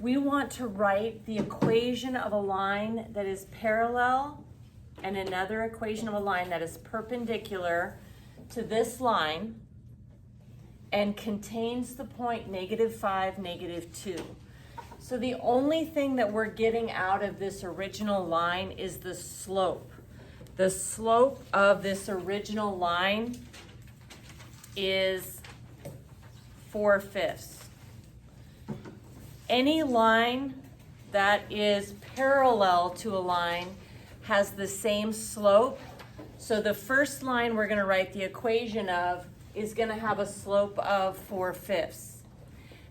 we want to write the equation of a line that is parallel and another equation of a line that is perpendicular to this line and contains the point -5, -2. So the only thing that we're getting out of this original line is the slope. The slope of this original line is 4/5. Any line that is parallel to a line has the same slope. So the first line we're going to write the equation of is going to have a slope of 4/5.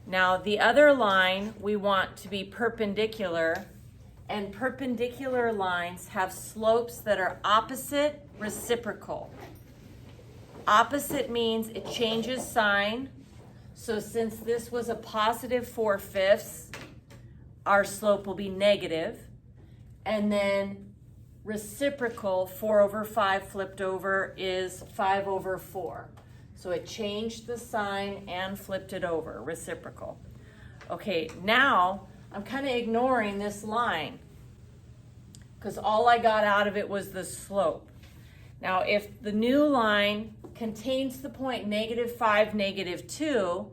Now the other line we want to be perpendicular, and perpendicular lines have slopes that are opposite reciprocal. Opposite means it changes sign. So since this was a positive 4/5, our slope will be negative. And then reciprocal, 4/5 flipped over is 5/4. So it changed the sign and flipped it over, reciprocal. Okay, now I'm kind of ignoring this line because all I got out of it was the slope. Now, if the new line contains the point -5, -2,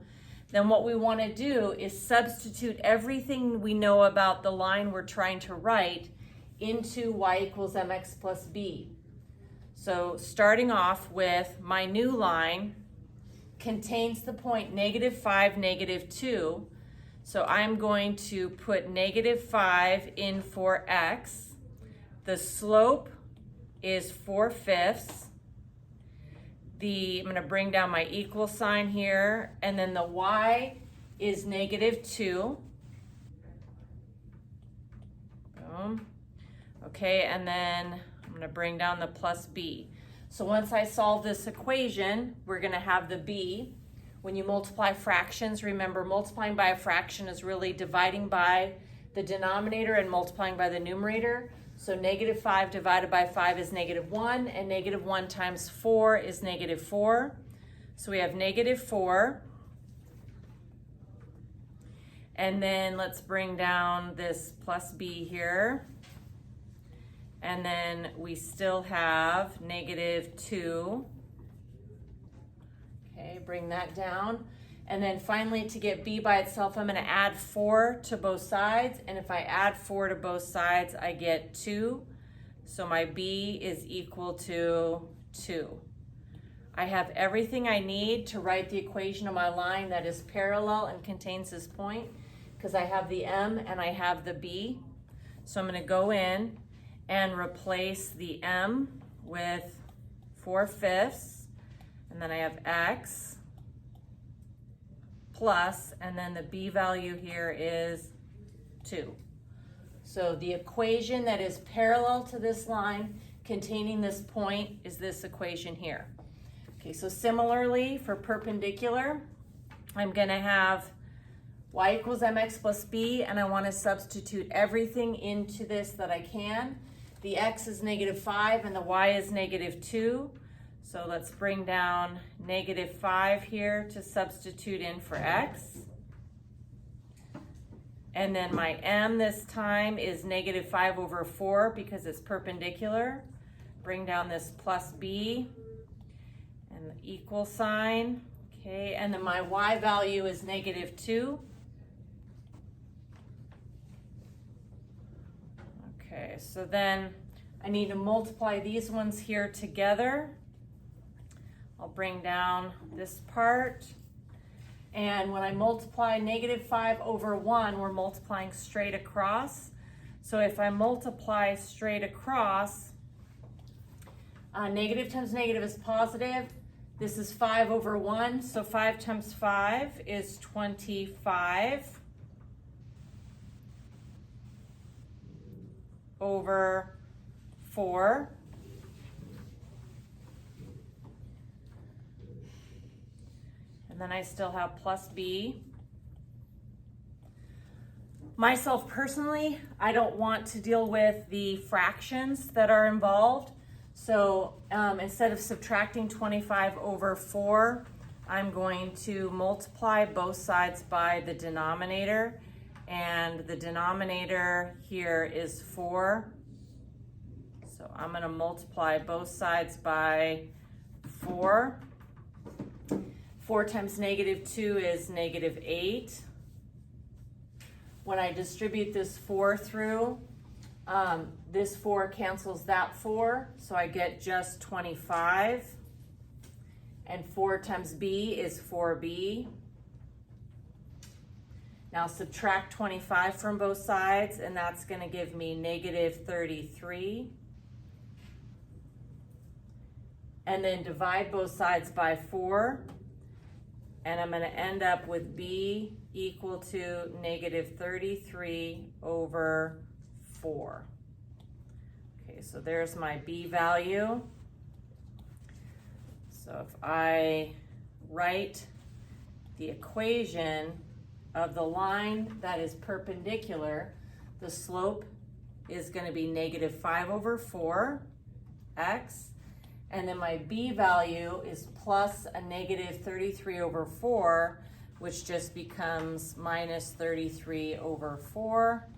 then what we want to do is substitute everything we know about the line we're trying to write into y = mx plus b. So starting off with my new line contains the point -5, -2. So I'm going to put -5 in for x. The slope is 4/5. I'm going to bring down my equal sign here, and then the y is -2. Boom. Okay, and then I'm going to bring down the plus b. So once I solve this equation, we're going to have the b. When you multiply fractions, remember multiplying by a fraction is really dividing by the denominator and multiplying by the numerator. So -5 divided by 5 is -1, and -1 times 4 is -4. So we have -4. And then let's bring down this plus b here. And then we still have -2. Okay, bring that down. And then finally, to get b by itself, I'm going to add 4 to both sides. And if I add 4 to both sides, I get 2. So my b is equal to 2. I have everything I need to write the equation of my line that is parallel and contains this point because I have the m and I have the b. So I'm going to go in and replace the m with 4/5, and then I have x plus, and then the b value here is 2. So the equation that is parallel to this line containing this point is this equation here. Okay, so similarly for perpendicular, I'm going to have y = mx plus b, and I want to substitute everything into this that I can. The x is -5 and the y is -2. So let's bring down -5 here to substitute in for x. And then my m this time is -5/4 because it's perpendicular. Bring down this plus b and the equal sign. Okay, and then my y value is -2. Okay, so then I need to multiply these ones here together. I'll bring down this part. And when I multiply -5/1, we're multiplying straight across. So if I multiply straight across, negative times negative is positive. This is 5/1, so 5 times 5 is 25 over 4. And then I still have plus b. Myself personally, I don't want to deal with the fractions that are involved. So instead of subtracting 25/4, I'm going to multiply both sides by the denominator and the denominator here is 4. So I'm going to multiply both sides by 4. 4 times -2 is -8. When I distribute this 4 through, this 4 cancels that 4, so I get just 25. And 4 times b is 4b. Now subtract 25 from both sides, and that's going to give me -33. And then divide both sides by 4, and I'm going to end up with b equal to -33 over 4. Okay, so there's my b value. So if I write the equation of the line that is perpendicular, the slope is going to be -5 over 4 x, and then my b value is plus a -33 over 4, which just becomes -33 over 4.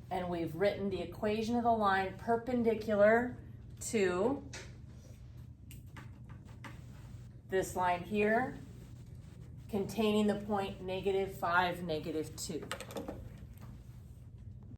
And we've written the equation of the line perpendicular to this line here, containing the point -5, -2.